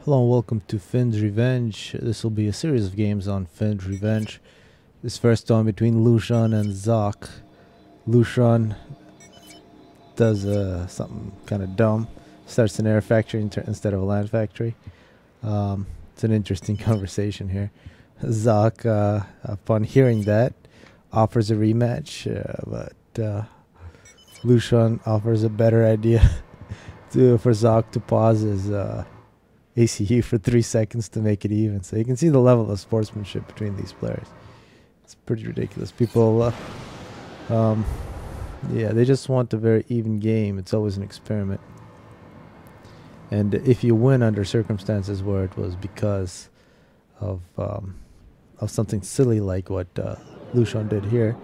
Hello and welcome to Finn's Revenge. This will be a series of games on Finn's Revenge. This first one between Luxun and Zock. Luxun does something kind of dumb. Starts an air factory instead of a land factory. It's an interesting conversation here. Zock, upon hearing that, offers a rematch, but Luxun offers a better idea for Zock to pause his ACU for 3 seconds to make it even. So you can see the level of sportsmanship between these players. It's pretty ridiculous. People, yeah, they just want a very even game. It's always an experiment. And if you win under circumstances where it was because of something silly like what Luxun did here,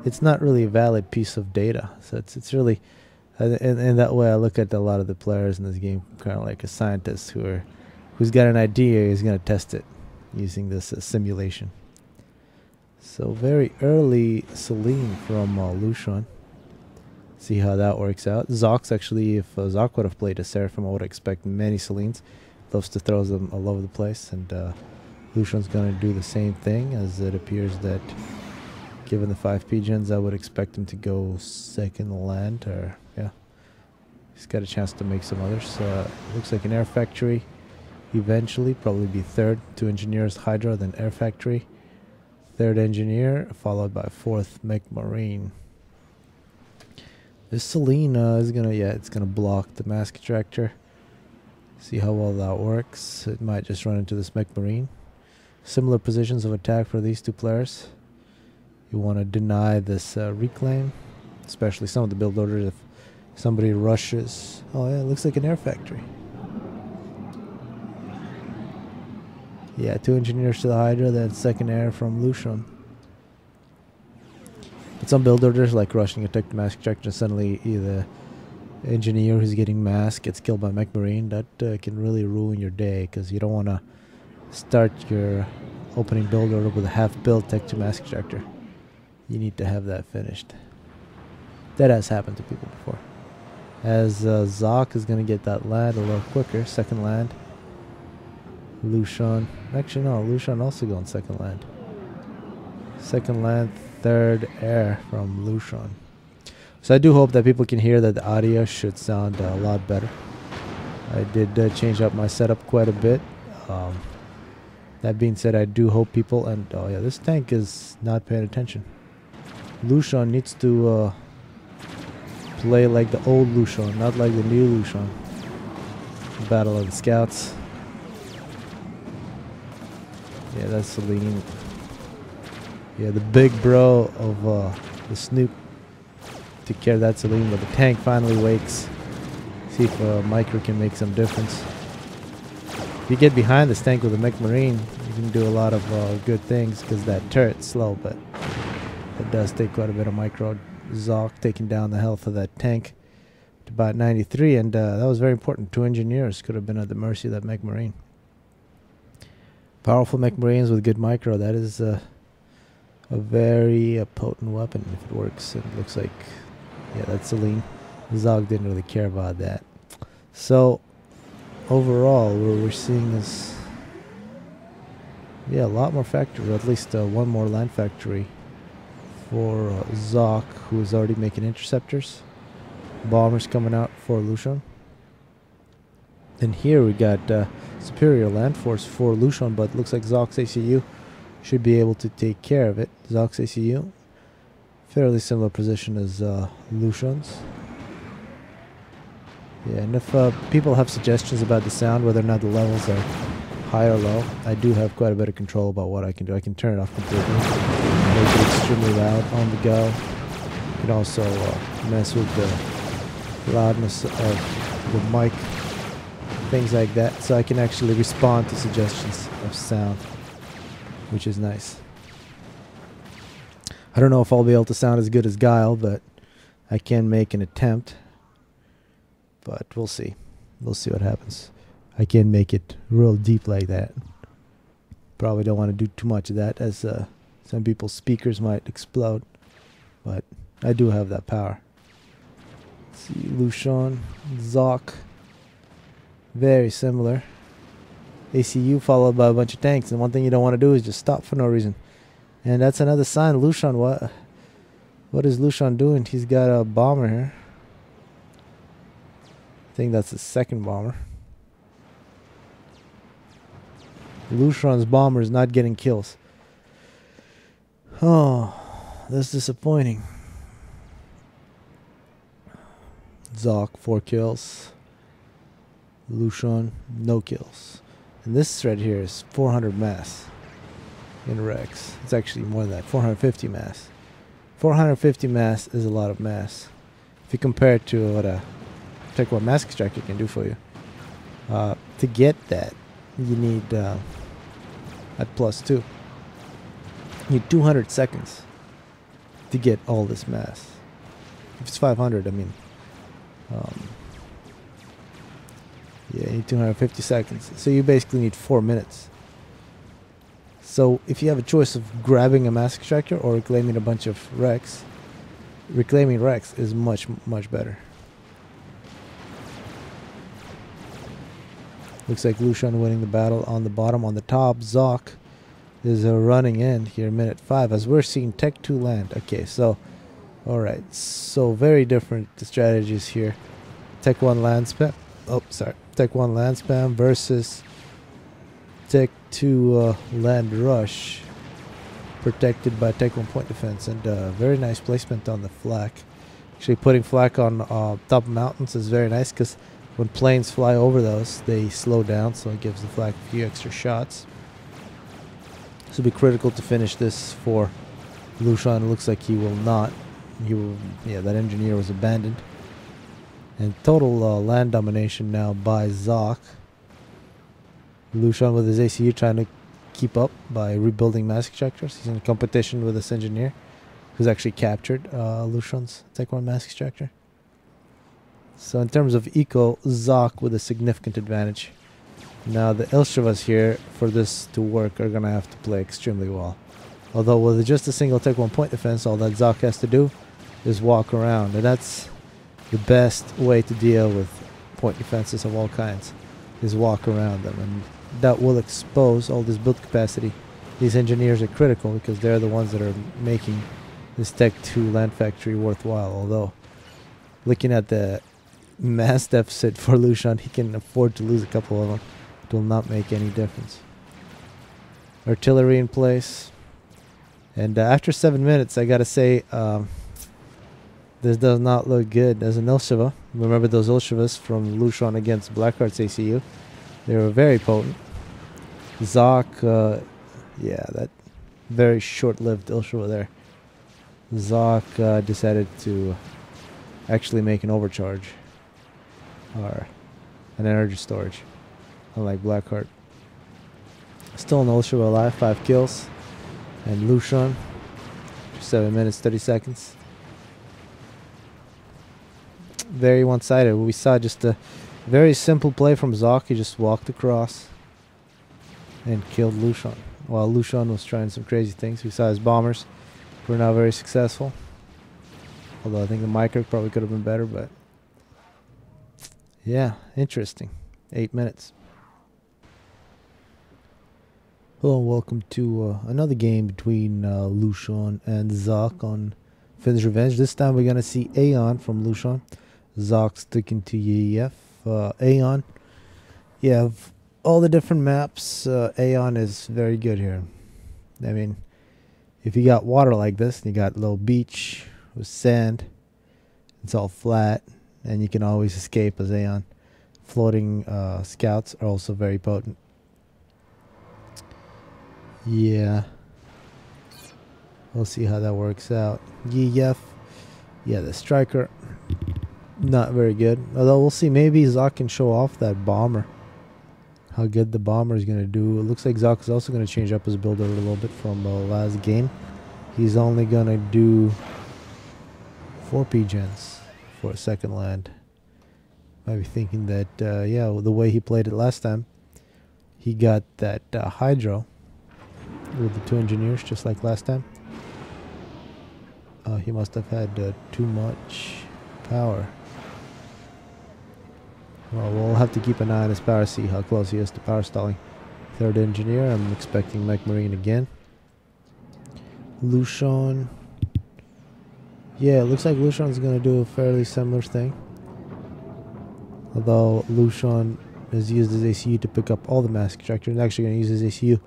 it's not really a valid piece of data. So it's really, in that way, I look at a lot of the players in this game kind of like a scientist who's got an idea, is going to test it using this simulation. So very early Celine from Luxun. See how that works out. Zock's actually, if Zock would have played a Seraphim, I would expect many Celines. Loves to throw them all over the place, and Luxun's going to do the same thing, as it appears that given the 5 pigeons, I would expect him to go second land, or yeah. He's got a chance to make some others. Looks like an air factory. Eventually, probably be third. 2 engineers, Hydra, then air factory. Third engineer, followed by 4th mech marine. This Celine is gonna, it's gonna block the mask extractor. See how well that works. It might just run into this mech marine. Similar positions of attack for these 2 players. You want to deny this reclaim, especially some of the build orders. If somebody rushes, oh yeah, it looks like an air factory. Yeah, 2 engineers to the Hydra, then second air from Luxun. But some build orders, like rushing attack the mask extractor, suddenly the engineer who's getting mask gets killed by mech marine. That can really ruin your day, because you don't want to start your opening build order with a half build tech to mask extractor. You need to have that finished. That has happened to people before. As Zock is going to get that land a little quicker, second land. Luxun, actually no, Luxun also going second land. Second land, third air from Luxun. So I do hope that people can hear that the audio should sound a lot better. I did change up my setup quite a bit. That being said, I do hope people, and oh yeah, this tank is not paying attention. Luxun needs to play like the old Luxun, not like the new Luxun. Battle of the Scouts. Yeah, that's Celine. Yeah, the big bro of the Snoop took care of that Celine, but the tank finally wakes. See if Micro can make some difference. If you get behind this tank with a mech marine, you can do a lot of good things, because that turret's slow, but it does take quite a bit of Micro. Zock taking down the health of that tank to about 93, and that was very important. 2 engineers could have been at the mercy of that mech marine. Powerful mech marines with good Micro, that is a very potent weapon if it works. It looks like, yeah, that's Celine. Zock didn't really care about that. So overall, what we're seeing is, yeah, a lot more factories, or at least 1 more land factory for Zock, who is already making interceptors. Bombers coming out for Luxun. And here we got superior land force for Luxun, but looks like Zock's ACU should be able to take care of it. Zock's ACU, fairly similar position as Luxun's. Yeah, and if people have suggestions about the sound, whether or not the levels are high or low, I do have quite a bit of control about what I can do. I can turn it off completely, make it extremely loud on the go. You can also mess with the loudness of the mic, things like that, so I can actually respond to suggestions of sound, which is nice. I don't know if I'll be able to sound as good as Guile, but I can make an attempt. But we'll see. We'll see what happens. I can make it real deep like that. Probably don't want to do too much of that, as some people's speakers might explode. But I do have that power. Let's see, Luxun, Zock. Very similar. ACU followed by a bunch of tanks, and one thing you don't want to do is just stop for no reason. And that's another sign. Luxun, what is Luxun doing? He's got a bomber here. I think that's the second bomber. Luxun's bomber is not getting kills. Oh, that's disappointing. Zock, 4 kills. Luxun, no kills. And this thread here is 400 mass in Rex. It's actually more than that, 450 mass. 450 mass is a lot of mass. If you compare it to what mass extractor can do for you. To get that, you need at +2. You need 200 seconds to get all this mass. If it's 500, I mean, yeah, you need 250 seconds. So you basically need 4 minutes. So if you have a choice of grabbing a mass extractor or reclaiming a bunch of Rex, reclaiming Rex is much, much better. Looks like Luxun winning the battle on the bottom. On the top, Zock is running in here, minute 5, as we're seeing Tech 2 land. Okay, so, alright, so very different strategies here. Tech 1 land spam. Oh, sorry. Tech 1 land spam versus Tech 2 land rush, protected by Tech 1 point defense, and very nice placement on the flak. Actually, putting flak on top of mountains is very nice because when planes fly over those, they slow down, so it gives the flak a few extra shots. This will be critical to finish this for Luxun. It looks like he will not. He will. Yeah, that engineer was abandoned. And total land domination now by Zock. Luxun with his ACU trying to keep up by rebuilding mass extractors. He's in competition with this engineer, who's actually captured Luxun's Tech 1 mass extractor. So in terms of eco, Zock with a significant advantage. Now the Ilshevas here, for this to work, are going to have to play extremely well. Although with just a single Tech 1 point defense, all that Zock has to do is walk around. And that's the best way to deal with point defenses of all kinds, is walk around them. And that will expose all this build capacity. These engineers are critical because they're the ones that are making this Tech 2 land factory worthwhile. Although, looking at the mass deficit for Luxun, he can afford to lose a couple of them. It will not make any difference. Artillery in place. And after 7 minutes, I gotta say, this does not look good. There's an Ilsheva. Remember those Ilshevas from Luxun against Blackheart's ACU? They were very potent. Zock, yeah, that very short-lived Ilsheva there. Zock decided to actually make an overcharge, or an energy storage, unlike Blackheart. Still an Ilsheva alive, 5 kills. And Luxun, 7 minutes, 30 seconds. Very one-sided. We saw just a very simple play from Zock. He just walked across and killed Luxun. While Luxun was trying some crazy things. We saw his bombers were not very successful. Although I think the micro probably could have been better, but yeah, interesting. 8 minutes. Hello and welcome to another game between Luxun and Zock on Finn's Revenge. This time we're going to see Aeon from Luxun. Zock sticking to EF. Aeon, yeah, of all the different maps, Aeon is very good here. I mean, if you got water like this, and you got a little beach with sand, it's all flat, and you can always escape as Aeon. Floating scouts are also very potent. Yeah, we'll see how that works out. EF, yeah, the striker, not very good. Although we'll see, maybe Zock can show off that bomber, how good the bomber is going to do. It looks like Zock is also going to change up his build a little bit from last game. He's only going to do 4 P-gens for a second land. Might be thinking that, yeah, the way he played it last time, he got that Hydro with the 2 engineers, just like last time. He must have had too much power. Well, we'll have to keep an eye on his power, see how close he is to power stalling. Third engineer, I'm expecting Mech Marine again. Luxun. Yeah, it looks like Luxun's going to do a fairly similar thing. Although Luxun has used his ACU to pick up all the mass extractors, and actually going to use his ACU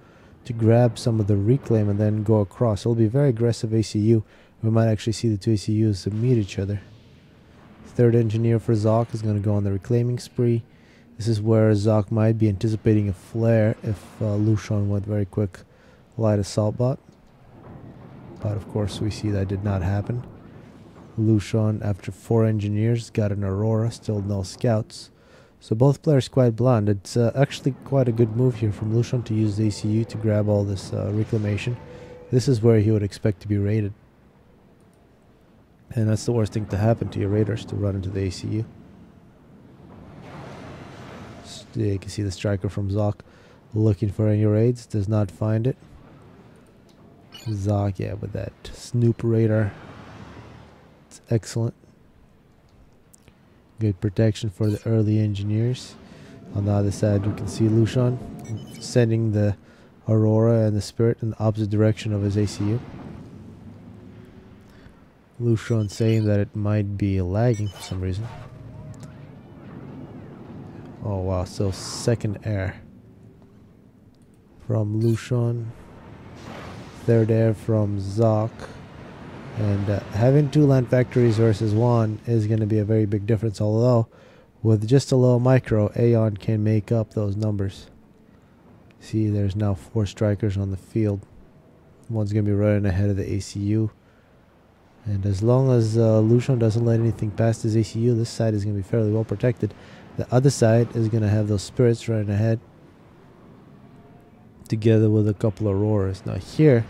to grab some of the reclaim and then go across. It'll be very aggressive ACU. We might actually see the two ACUs meet each other. Third engineer for Zock is going to go on the reclaiming spree. This is where Zock might be anticipating a flare if Luxun went very quick light assault bot. But of course we see that did not happen. Luxun, after 4 engineers, got an Aurora, still no scouts. So both players quite blunt. It's actually quite a good move here from Luxun to use the ACU to grab all this reclamation. This is where he would expect to be raided. And that's the worst thing to happen to your raiders, to run into the ACU. So you can see the striker from Zock looking for any raids, does not find it. Zock, yeah, with that Snoop radar. It's excellent. Good protection for the early engineers. On the other side, we can see Luxun sending the Aurora and the Spirit in the opposite direction of his ACU. Luxun saying that it might be lagging for some reason. Oh wow, so second air from Luxun, third air from Zock, and having 2 land factories versus 1 is going to be a very big difference, although with just a low micro, Aeon can make up those numbers. See, there's now 4 strikers on the field. One's going to be running ahead of the ACU. And as long as Luxun doesn't let anything past his ACU, this side is going to be fairly well protected. The other side is going to have those spirits running ahead, together with a couple of Auroras. Now here,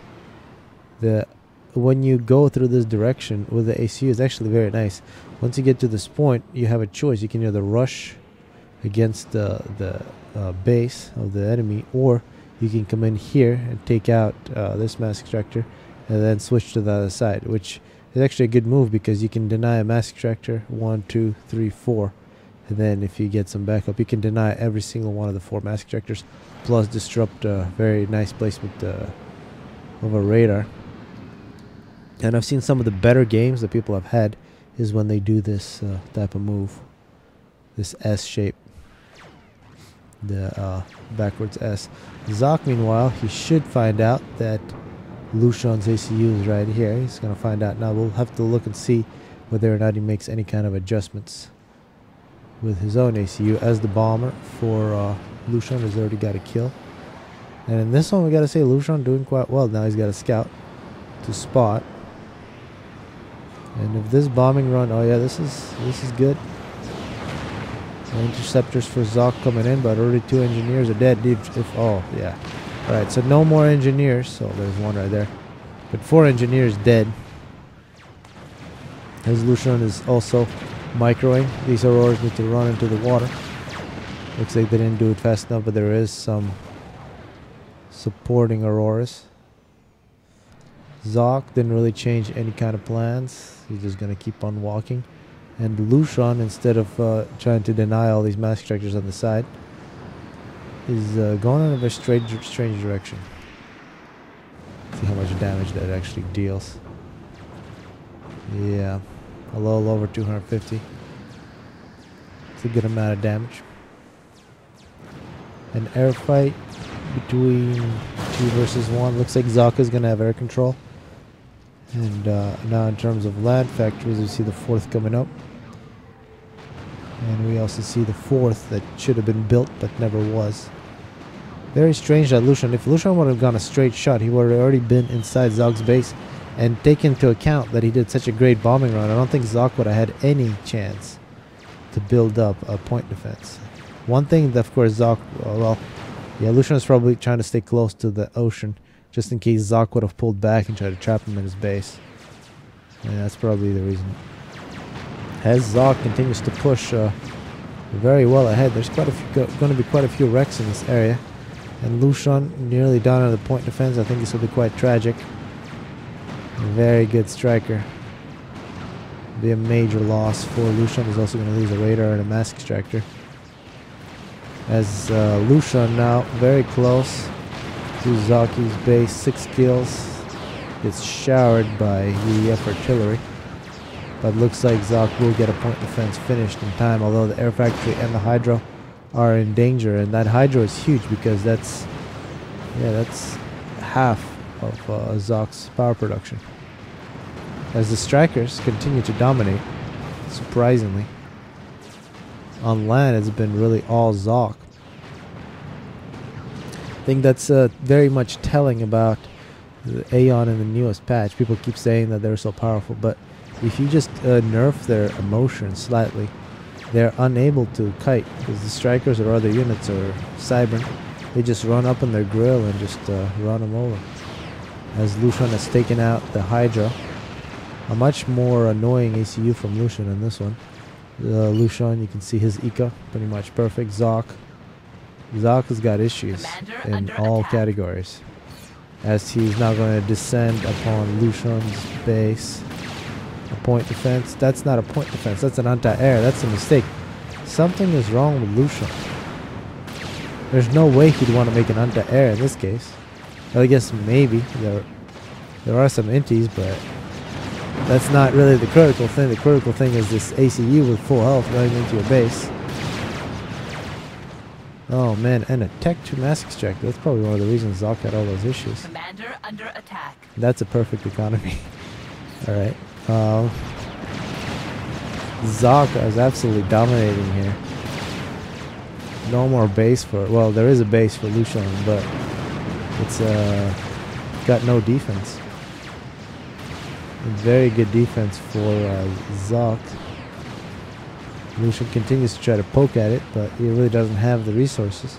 when you go through this direction with the ACU, it's actually very nice. Once you get to this point, you have a choice. You can either rush against the base of the enemy, or you can come in here and take out this mass extractor and then switch to the other side, which is actually a good move because you can deny a mass extractor 1, 2, 3, 4, and then if you get some backup, you can deny every single one of the 4 mass extractors, plus disrupt a very nice placement of a radar. And I've seen some of the better games that people have had is when they do this type of move, this S shape, the backwards S. Zock, meanwhile, he should find out that Luxun's ACU is right here. He's going to find out now. We'll have to look and see whether or not he makes any kind of adjustments with his own ACU, as the bomber for Luxun has already got a kill. And in this one, we got to say Luxun doing quite well. Now he's got a scout to spot. And if this bombing run, oh yeah, this is good. So interceptors for Zock coming in, but already 2 engineers are dead. Oh yeah. Alright, so no more engineers. So there's one right there. But 4 engineers dead. As Luxun is also microing. These Auroras need to run into the water. Looks like they didn't do it fast enough, but there is some supporting Auroras. Zock didn't really change any kind of plans. He's just going to keep on walking. And Luxun, instead of trying to deny all these mass extractors on the side, is going in a very strange direction. See how much damage that actually deals. Yeah, a little over 250. It's a good amount of damage. An air fight between 2 versus 1. Looks like Zock is going to have air control. And now in terms of land factories, we see the 4th coming up. And we also see the 4th that should have been built but never was. Very strange that Luxun, if Luxun would have gone a straight shot, he would have already been inside Zock's base. And take into account that he did such a great bombing run, I don't think Zock would have had any chance to build up a point defense. One thing that, of course, Zock, yeah, Luxun is probably trying to stay close to the ocean, just in case Zock would have pulled back and tried to trap him in his base. And that's probably the reason. As Zock continues to push very well ahead, there's going to be quite a few wrecks in this area. And Luxun nearly down on the point defense. I think this will be quite tragic. Very good striker. Be a major loss for Luxun. He's also going to lose a radar and a mass extractor. As Luxun now very close to Zocky's base. 6 kills. Gets showered by UEF artillery. But looks like Zock will get a point defense finished in time, although the air factory and the hydro are in danger. And that hydro is huge because that's half of Zock's power production. As the strikers continue to dominate, surprisingly. On land, it's been really all Zock. I think that's very much telling about the Aeon in the newest patch. People keep saying that they're so powerful, but if you just nerf their emotion slightly, they're unable to kite because the strikers or other units or Cybern, they just run up on their grill and just run them over. As Luxun has taken out the Hydra, a much more annoying ACU from Luxun in this one. Luxun, you can see his eco, pretty much perfect. Zock has got issues in all categories, as he's now going to descend upon Luxun's base. A point defense. That's not a point defense. That's an anti-air. That's a mistake. Something is wrong with Luxun. There's no way he'd want to make an anti-air in this case. I guess maybe there are some inties, but that's not really the critical thing. The critical thing is this ACU with full health going into your base. Oh man, and a Tech 2 mass extractor. That's probably one of the reasons Zock had all those issues. Commander under attack. That's a perfect economy. Alright. Zock is absolutely dominating here. No more base for... Well, there is a base for Luxun, but it's got no defense. Very good defense for Zock. Luxun continues to try to poke at it, but he really doesn't have the resources.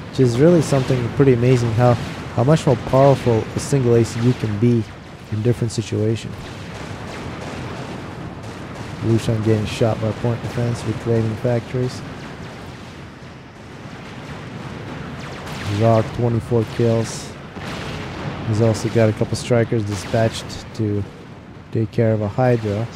Which is really something pretty amazing, how much more powerful a single ACU can be in different situations. Luxun getting shot by point defense, reclaiming factories. Zock 24 kills. He's also got a couple strikers dispatched to take care of a Hydra.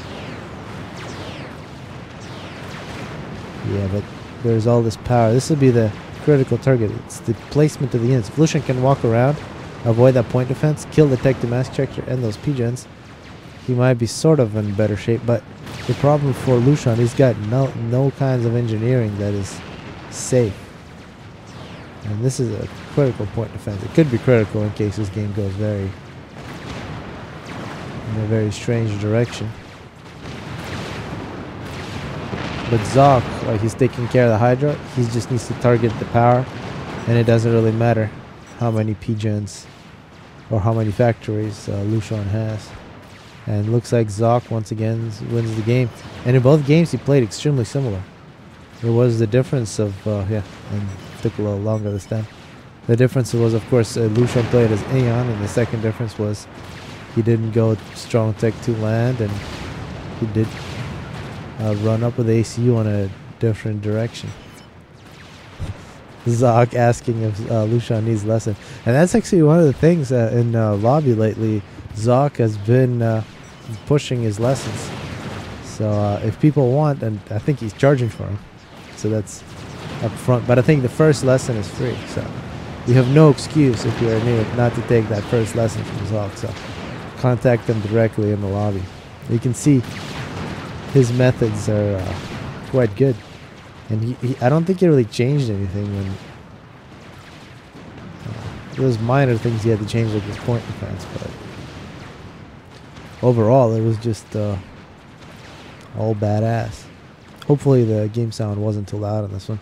Yeah, but there's all this power. This would be the critical target. It's the placement of the units. If Luxun can walk around, avoid that point defense, kill the Tech to mass extractor and those P-gens, he might be sort of in better shape. But the problem for Luxun, he's got no kinds of engineering that is safe. And this is a critical point defense. It could be critical in case this game goes in a very strange direction. But Zock, he's taking care of the Hydra. He just needs to target the power, and it doesn't really matter how many P-gens or how many factories Luxun has. And looks like Zock once again wins the game. And in both games he played extremely similar. It was the difference of, and it took a little longer this time. The difference was, of course, Luxun played as Aeon, and the second difference was he didn't go strong Tech 2 land, and he did run up with ACU on a different direction. Zock asking if Luxun needs lesson. And that's actually one of the things in lobby lately. Zock has been pushing his lessons. So if people want, and I think he's charging for them. So that's up front. But I think the first lesson is free. So you have no excuse if you're new not to take that first lesson from Zock. So contact them directly in the lobby. You can see his methods are quite good. And I don't think he really changed anything when... those minor things he had to change, like his point defense, but... overall, it was just all badass. Hopefully the game sound wasn't too loud on this one.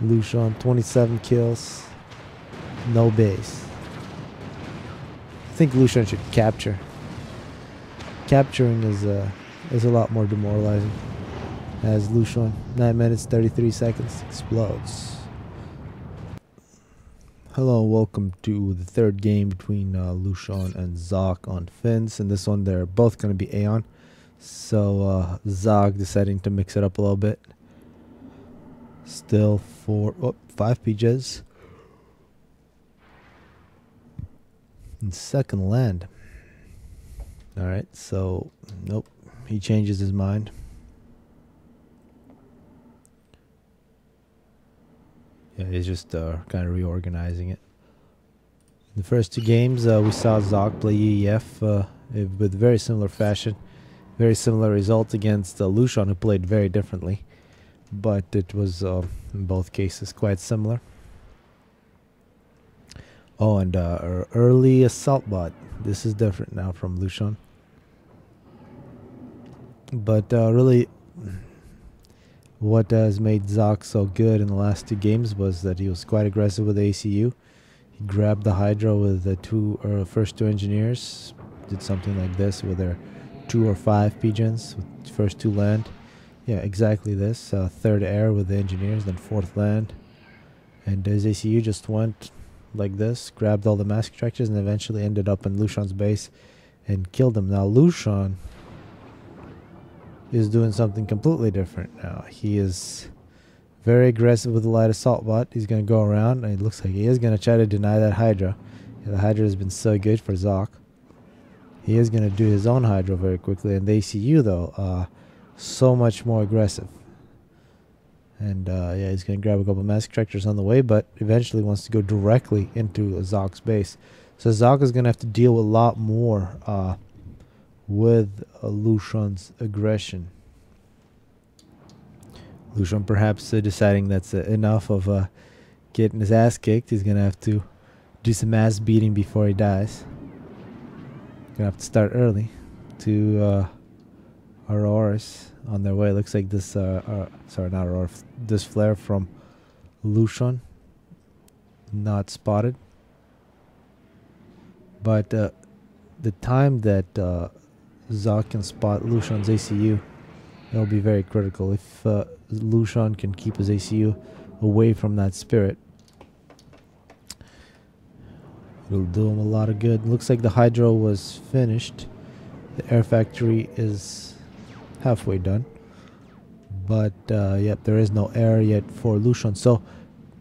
Luxun, 27 kills. No base. I think Luxun should capture. Capturing is a lot more demoralizing. As Luxun, 9 minutes 33 seconds, explodes. Hello, welcome to the third game between Luxun and Zock on Fins. In this one, they're both going to be Aeon. So Zock deciding to mix it up a little bit. Still 5 PJs. And second land. Alright, so nope, he changes his mind. yeah, he's just kind of reorganizing it. In the first two games, we saw Zock play UEF with very similar fashion, very similar results against Luxun, who played very differently, but it was in both cases quite similar. Oh, and our early assault bot. This is different now from Luxun. But really, what has made Zock so good in the last two games was that he was quite aggressive with the ACU. He grabbed the Hydra with the first two engineers, did something like this with their 2 or 5 pigeons, with first 2 land. Yeah, exactly this. Third air with the engineers, then 4th land. And his ACU just went like this, grabbed all the mask extractors, and eventually ended up in Luxun's base and killed him. Now Luxun is doing something completely different now. He is very aggressive with the light assault bot. He's going to go around, and it looks like he is going to try to deny that Hydra. Yeah, the Hydra has been so good for Zock. He is going to do his own Hydra very quickly, and the ACU, though, so much more aggressive. And yeah, he's going to grab a couple of mask extractors on the way, but eventually wants to go directly into Zock's base. So Zock is going to have to deal with a lot more with Luxun's aggression. Luxun perhaps deciding that's enough of getting his ass kicked. He's going to have to do some ass beating before he dies. Going to have to start early to Auroras on their way. Looks like this, sorry, not Aurora, this flare from Luxun, not spotted. But the time that Zock can spot Luxun's ACU, it'll be very critical. If Luxun can keep his ACU away from that spirit, it'll do him a lot of good. Looks like the Hydro was finished. The air factory is halfway done. But, yep, there is no air yet for Luxun. So,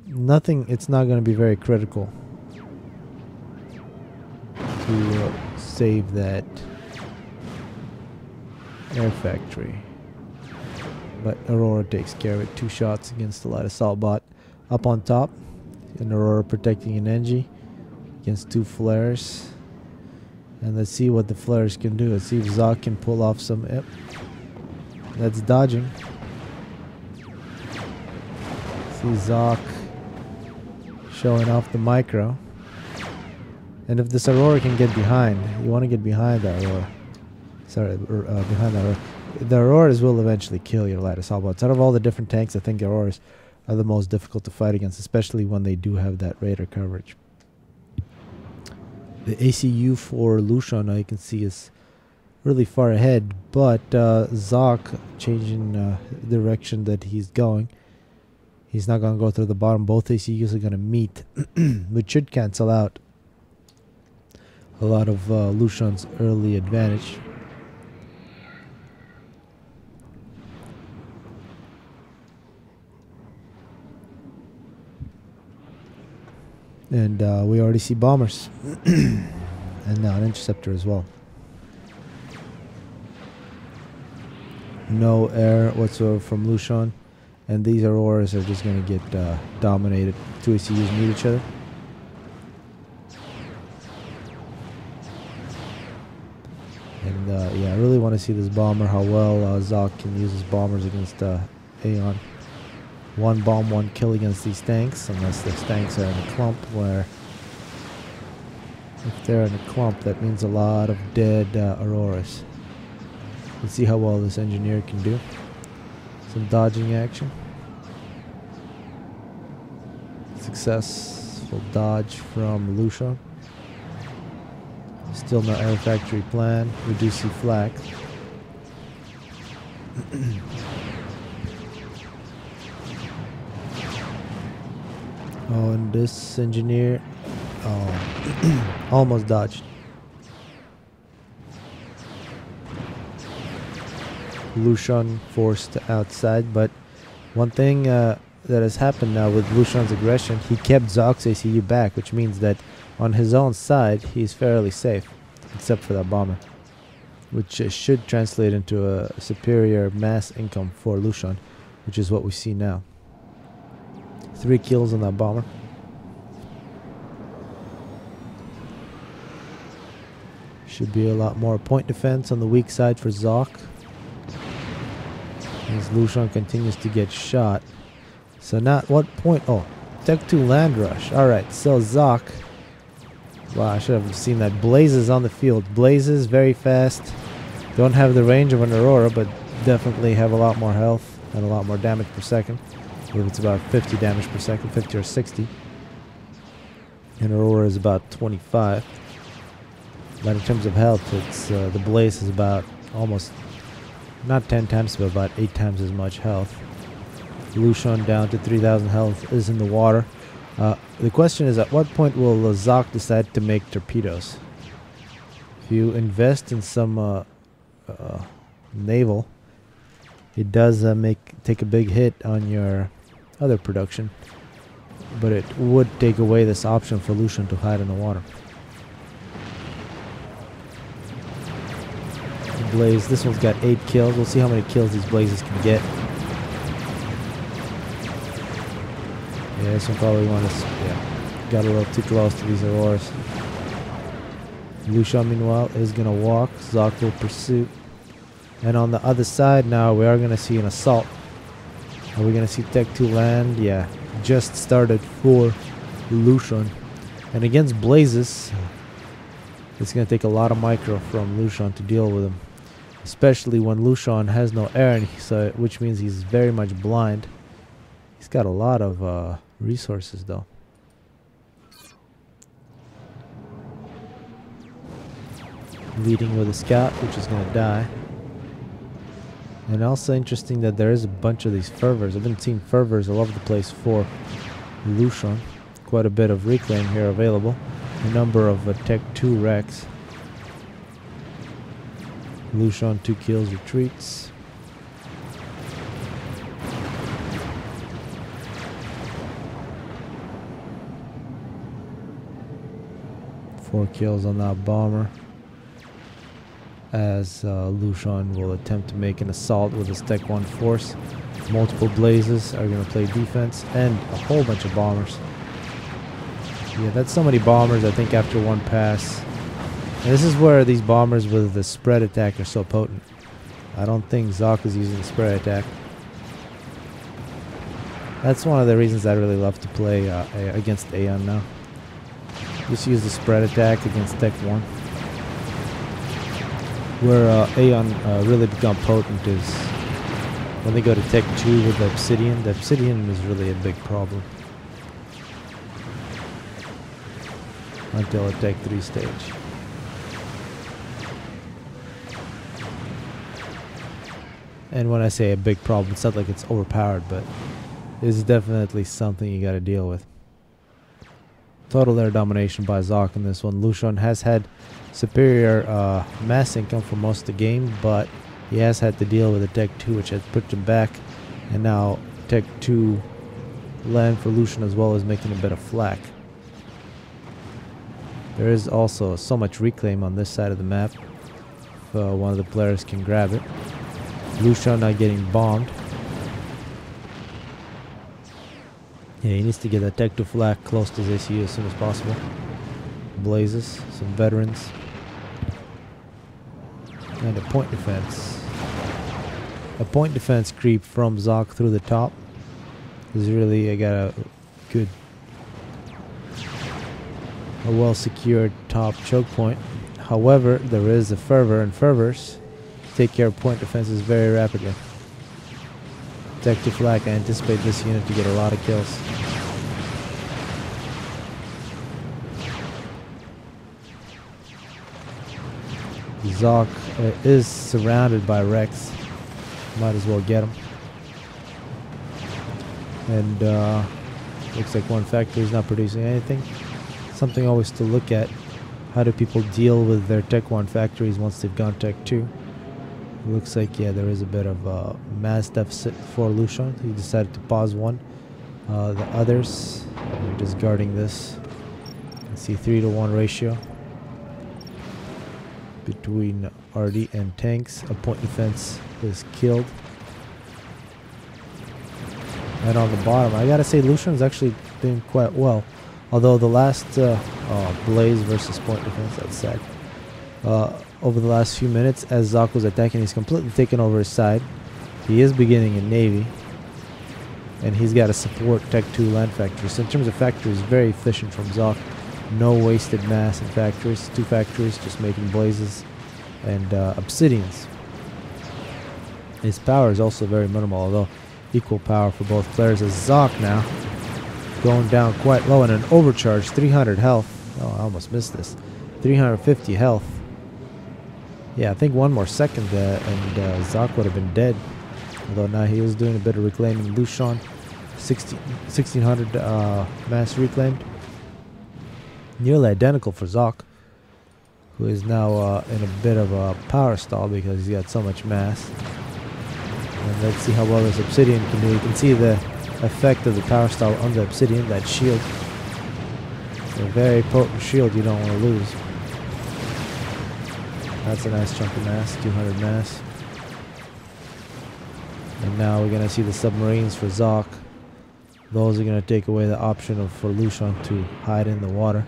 it's not going to be very critical to save that air factory. But Aurora takes care of it. 2 shots against the light assault bot up on top. And Aurora protecting an Engie against 2 flares. And let's see what the flares can do. Let's see if Zock can pull off some... Yep. That's dodging. See Zock showing off the micro. And if this Aurora can get behind, you want to get behind the Aurora. Sorry, behind the Aurora. The Auroras will eventually kill your light assault bots. Out of all the different tanks, I think the Auroras are the most difficult to fight against, especially when they do have that radar coverage. The ACU for Luxun, now you can see, is really far ahead, but Zock changing direction that he's going. He's not going to go through the bottom. Both ACUs are going to meet, which should cancel out a lot of Luxun's early advantage. And we already see bombers. And now an interceptor as well. No air whatsoever from Luxun. And these Auroras are just going to get dominated. 2 ACUs meet each other. And yeah, I really want to see this bomber, how well Zock can use his bombers against Aeon. 1 bomb, 1 kill against these tanks, unless those tanks are in a clump, where if they're in a clump, that means a lot of dead Auroras. Let's see how well this engineer can do. Some dodging action. Successful dodge from Luxun. Still no air factory plan. We do see flak. Oh, and this engineer, almost dodged. Luxun forced outside, but one thing that has happened now with Luxun's aggression, he kept Zock's ACU back, which means that on his own side, he's fairly safe, except for that bomber, which should translate into a superior mass income for Luxun, which is what we see now. 3 kills on that bomber. Should be a lot more point defense on the weak side for Zock. As Luxun continues to get shot. So now at what point? Oh, Tech 2 land rush. Alright, so Zock. Wow, I should have seen that. Blazes on the field. Blazes very fast. Don't have the range of an Aurora, but definitely have a lot more health and a lot more damage per second. I believe it's about 50 damage per second, 50 or 60. And Aurora is about 25. But in terms of health, it's the Blaze is about almost, not 10 times, but about 8 times as much health. Luxun down to 3,000 health is in the water. The question is, at what point will Zock decide to make torpedoes? If you invest in some naval, it does take a big hit on your other production, but it would take away this option for Luxun to hide in the water. Blaze, this one's got 8 kills. We'll see how many kills these Blazes can get. Yeah, this one probably got a little too close to these Auroras. Luxun, meanwhile, is going to walk. Zock will pursue. And on the other side now, we are going to see an assault. Are we going to see Tech 2 land? Yeah, just started for Luxun. And against Blazes, it's going to take a lot of micro from Luxun to deal with him. Especially when Luxun has no air, which means he's very much blind. He's got a lot of resources though. Leading with a scout, which is going to die. And also interesting that there is a bunch of these fervors. I've been seeing fervors all over the place for Luxun. Quite a bit of reclaim here available. A number of Tech 2 wrecks. Luxun 2 kills, retreats. Four kills on that bomber. As Luxun will attempt to make an assault with his Tech 1 force. Multiple Blazes are going to play defense, and a whole bunch of bombers. Yeah, that's so many bombers, I think, after one pass. And this is where these bombers with the spread attack are so potent. I don't think Zock is using the spread attack. That's one of the reasons I really love to play against Aeon now. Just use the spread attack against Tech 1. Where Aeon really become potent is when they go to Tech 2 with the Obsidian. The Obsidian is really a big problem. Until a Tech 3 stage. And when I say a big problem, it's not like it's overpowered, but it's definitely something you gotta deal with. Total air domination by Zock in this one. Luxun has had superior mass income for most of the game, but he has had to deal with a Tech 2, which has put him back. And now Tech 2 land for Luxun as well is making a bit of flack. There is also so much reclaim on this side of the map. If one of the players can grab it. Luxun not getting bombed. Yeah, he needs to get that Tech 2 flak close to his ACU as soon as possible. Blazes, some veterans. And a point defense. A point defense creep from Zock through the top. Is really, I got a good, a well secured top choke point. However, there is a fervor, and fervors take care of point defenses very rapidly. Tech 2 flak, I anticipate this unit to get a lot of kills. Zock is surrounded by wrecks. Might as well get him. And looks like one factory is not producing anything. Something always to look at. How do people deal with their Tech 1 factories once they've gone Tech 2? It looks like, yeah, there is a bit of a mass deficit for Luxun. He decided to pause one. The others are just guarding this. You can see 3-to-1 ratio between RD and tanks. A point defense is killed. And on the bottom, I gotta say, Luxun's actually doing quite well. Although the last Blaze versus point defense, that's sad. Over the last few minutes, as Zock was attacking, he's completely taken over his side. He is beginning in Navy. And he's got to support Tech 2 land factories. So in terms of factories, very efficient from Zock. No wasted mass in factories. 2 factories just making blazes and obsidians. His power is also very minimal, although equal power for both players. As Zock now going down quite low and an overcharge, 300 health. Oh, I almost missed this. 350 health. Yeah, I think one more second there and Zock would have been dead. Although now he was doing a bit of reclaiming. Luxun, 1600 mass reclaimed. Nearly identical for Zock, who is now in a bit of a power stall because he's got so much mass. And let's see how well this obsidian can do. You can see the effect of the power stall on the obsidian, that shield. It's a very potent shield you don't want to lose. That's a nice chunk of mass, 200 mass. And now we're going to see the submarines for Zock. Those are going to take away the option for Luxun to hide in the water.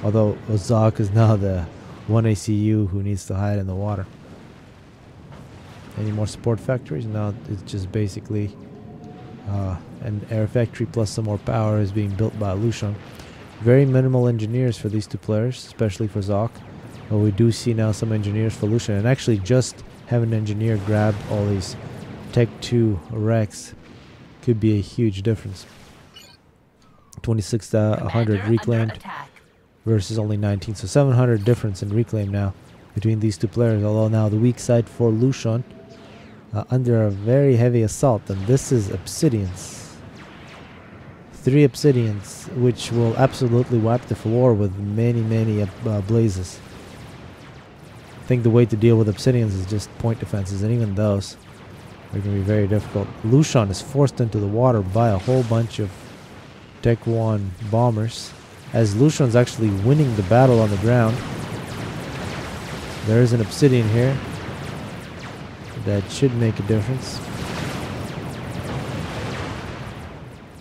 Although Zock is now the 1 ACU who needs to hide in the water. Any more support factories? No, it's just basically an air factory plus some more power is being built by Luxun. Very minimal engineers for these 2 players, especially for Zock. But we do see now some engineers for Luxun. And actually just having an engineer grab all these Tech 2 wrecks could be a huge difference. 2600 reclaimed versus only 19. So 700 difference in reclaim now between these 2 players. Although now the weak side for Luxun under a very heavy assault. And this is obsidians. 3 obsidians, which will absolutely wipe the floor with many blazes. I think the way to deal with obsidians is just point defenses, and even those are going to be very difficult. Luxun is forced into the water by a whole bunch of Tech 1 bombers, as Luxun's actually winning the battle on the ground. There is an obsidian here that should make a difference.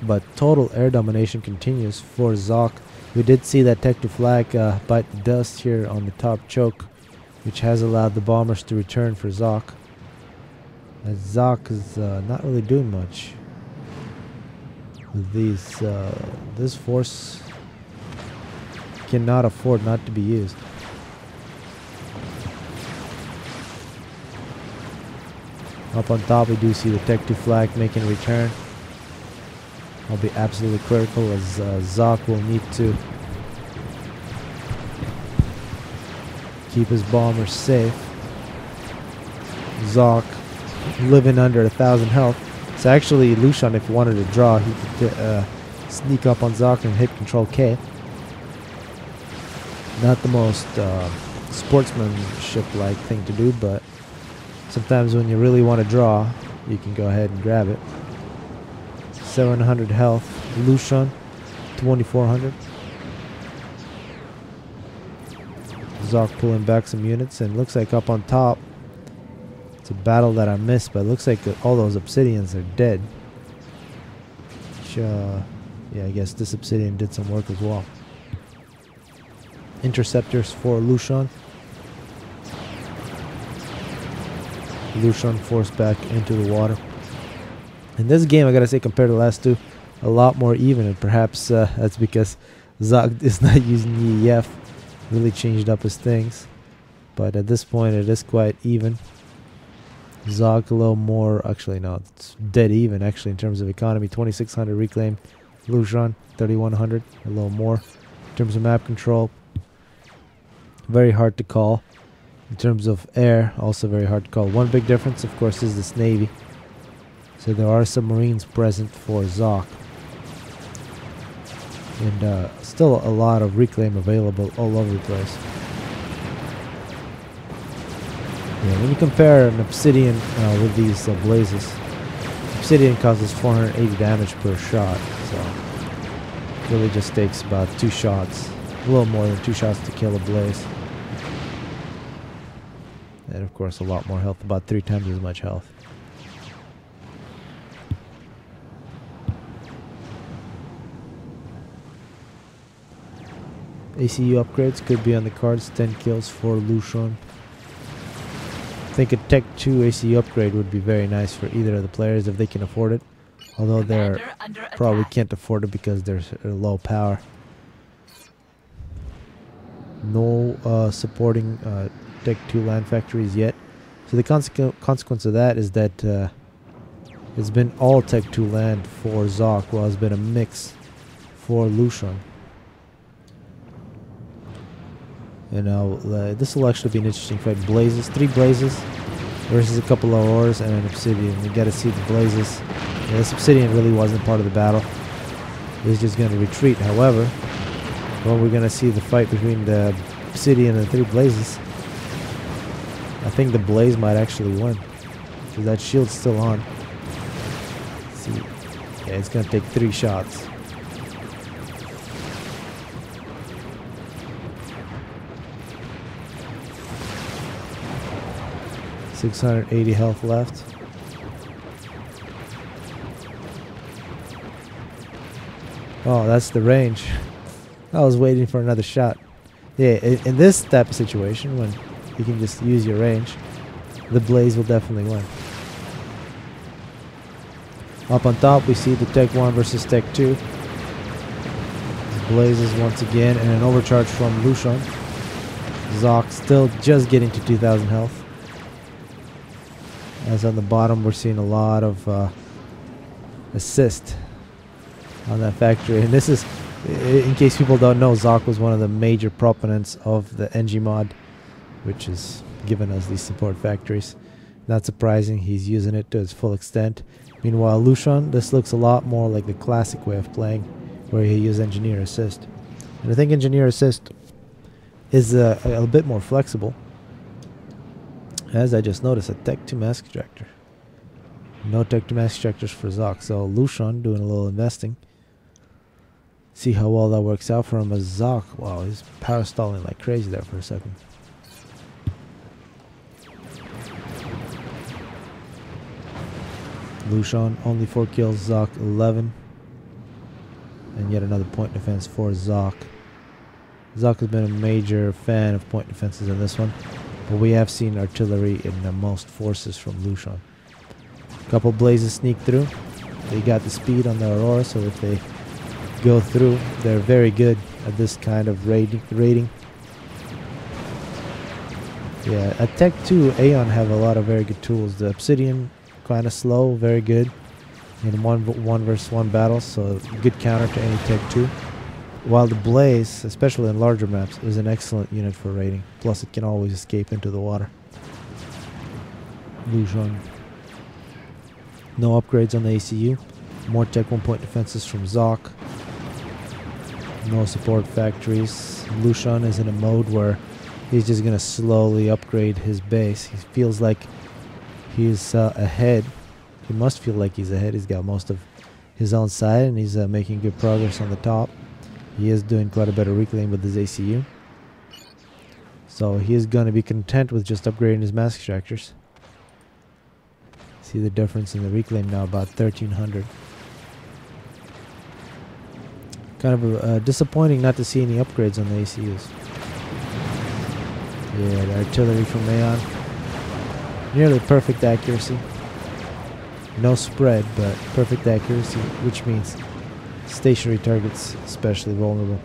But total air domination continues for Zock. We did see that Tech 2 flag bite the dust here on the top choke, which has allowed the bombers to return for Zock. As Zock is not really doing much with these. This force cannot afford not to be used. Up on top we do see the Tech 2 flag making a return. I'll be absolutely critical as Zock will need to keep his bombers safe. Zock living under 1,000 health. So actually Luxun, if he wanted to draw, he could sneak up on Zock and hit Control K. Not the most sportsmanship-like thing to do, but sometimes when you really want to draw, you can go ahead and grab it. 700 health. Luxun, 2,400. Zock pulling back some units, and looks like up on top, it's a battle that I missed, but it looks like all those obsidians are dead. Which, yeah, I guess this obsidian did some work as well. Interceptors for Luxun. Luxun forced back into the water. In this game, I gotta say, compared to the last 2, a lot more even, and perhaps that's because Zock is not using EEF. Really changed up his things, but at this point it is quite even. Zock a little more, actually no, it's dead even actually in terms of economy. 2,600 reclaimed. Luxun 3,100, a little more. In terms of map control, very hard to call. In terms of air, also very hard to call. One big difference, of course, is this navy. So there are submarines present for Zock. And still a lot of reclaim available all over the place. Yeah, when you compare an obsidian with these blazes, obsidian causes 480 damage per shot. So it really just takes about 2 shots, a little more than 2 shots to kill a blaze. And of course a lot more health, about 3 times as much health. ACU upgrades could be on the cards. 10 kills for Luxun. I think a Tech 2 ACU upgrade would be very nice for either of the players if they can afford it. Although they probably can't afford it because they're low power. No supporting Tech 2 land factories yet. So the consequence of that is that it's been all Tech 2 land for Zock, while it's been a mix for Luxun. You know, this will actually be an interesting fight. Blazes, 3 blazes versus a couple of ores and an obsidian. You gotta see the blazes. Yeah, this obsidian really wasn't part of the battle. It's just gonna retreat. However, well, we're gonna see the fight between the obsidian and the 3 blazes. I think the blaze might actually win because that shield's still on. Let's see, yeah, it's gonna take 3 shots. .680 health left. Oh, that's the range. I was waiting for another shot. Yeah, in this type of situation, when you can just use your range, the blaze will definitely win. Up on top, we see the Tech 1 versus Tech 2. Blazes once again, and an overcharge from Luxun. Zock still just getting to 2,000 health. As on the bottom, we're seeing a lot of assist on that factory. And this is, in case people don't know, Zock was one of the major proponents of the NG mod, which has given us these support factories. Not surprising, he's using it to its full extent. Meanwhile, Luxun, this looks a lot more like the classic way of playing, where he uses engineer assist. And I think engineer assist is a bit more flexible. As I just noticed, a Tech 2 mask extractor. No Tech 2 mask extractors for Zock. So Luxun doing a little investing. See how well that works out for him as Zock. Wow, he's power stalling like crazy there for a second. Luxun only 4 kills, Zock 11. And yet another point defense for Zock. Zock has been a major fan of point defenses in this one. But we have seen artillery in the most forces from Luxun. Couple blazes sneak through. They got the speed on the Aurora, so if they go through, they're very good at this kind of raiding. Yeah, at Tech 2, Aeon have a lot of very good tools. The Obsidian, kind of slow, very good in one versus one battles, so good counter to any Tech 2. While the Blaze, especially in larger maps, is an excellent unit for raiding. Plus, it can always escape into the water. Luxun. No upgrades on the ACU. More Tech 1 point defenses from Zock. No support factories. Luxun is in a mode where he's just going to slowly upgrade his base. He feels like he's ahead. He must feel like he's ahead. He's got most of his own side, and he's making good progress on the top. He is doing quite a bit of reclaim with his ACU. So he is going to be content with just upgrading his mask extractors. See the difference in the reclaim now, about 1,300. Kind of disappointing not to see any upgrades on the ACUs. Yeah, the artillery from Aeon. Nearly perfect accuracy. No spread, but perfect accuracy, which means stationary targets especially vulnerable.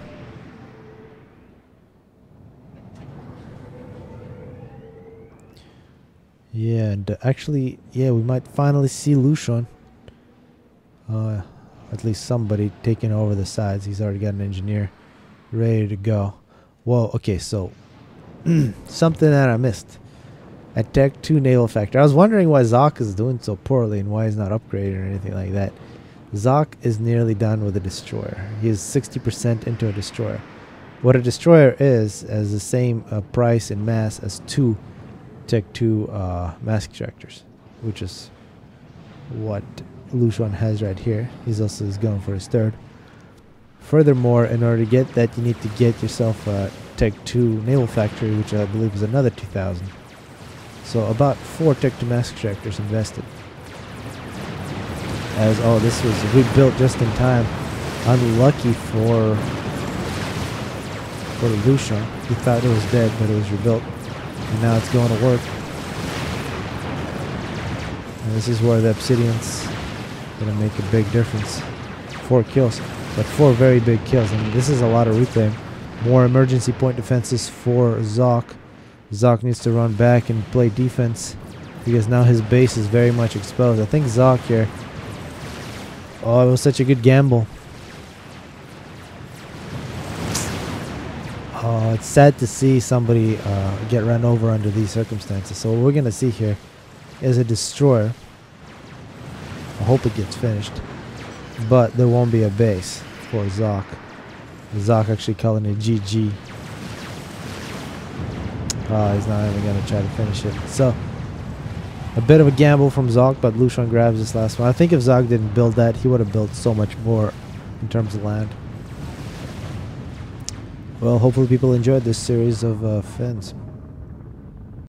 Yeah, and actually, yeah, we might finally see Luxun. At least somebody taking over the sides. He's already got an engineer ready to go. Whoa, okay, so something that I missed. At Tech 2 Naval Factory. I was wondering why Zock is doing so poorly and why he's not upgraded or anything like that. Zock is nearly done with a destroyer. He is 60% into a destroyer. What a destroyer is the same price and mass as 2 Tech 2 mask extractors, which is what Luxun has right here. He's also going for his third. Furthermore, in order to get that, you need to get yourself a Tech 2 Naval Factory, which I believe is another 2,000. So about 4 Tech 2 mask extractors invested. As this was rebuilt just in time. Unlucky for for the Luxun. He thought it was dead, but it was rebuilt. And now it's going to work. And this is where the Obsidian's going to make a big difference. 4 kills, but 4 very big kills. And this is a lot of reclaim. More emergency point defenses for Zock. Zock needs to run back and play defense because now his base is very much exposed. I think Zock here. Oh, it was such a good gamble. Oh, it's sad to see somebody get run over under these circumstances. So what we're going to see here is a destroyer. I hope it gets finished. But there won't be a base for Zock. Zock actually calling it GG. He's not even going to try to finish it. So, a bit of a gamble from Zock, but Luxun grabs this last one. I think if Zock didn't build that, he would have built so much more in terms of land. Well, hopefully people enjoyed this series of fins.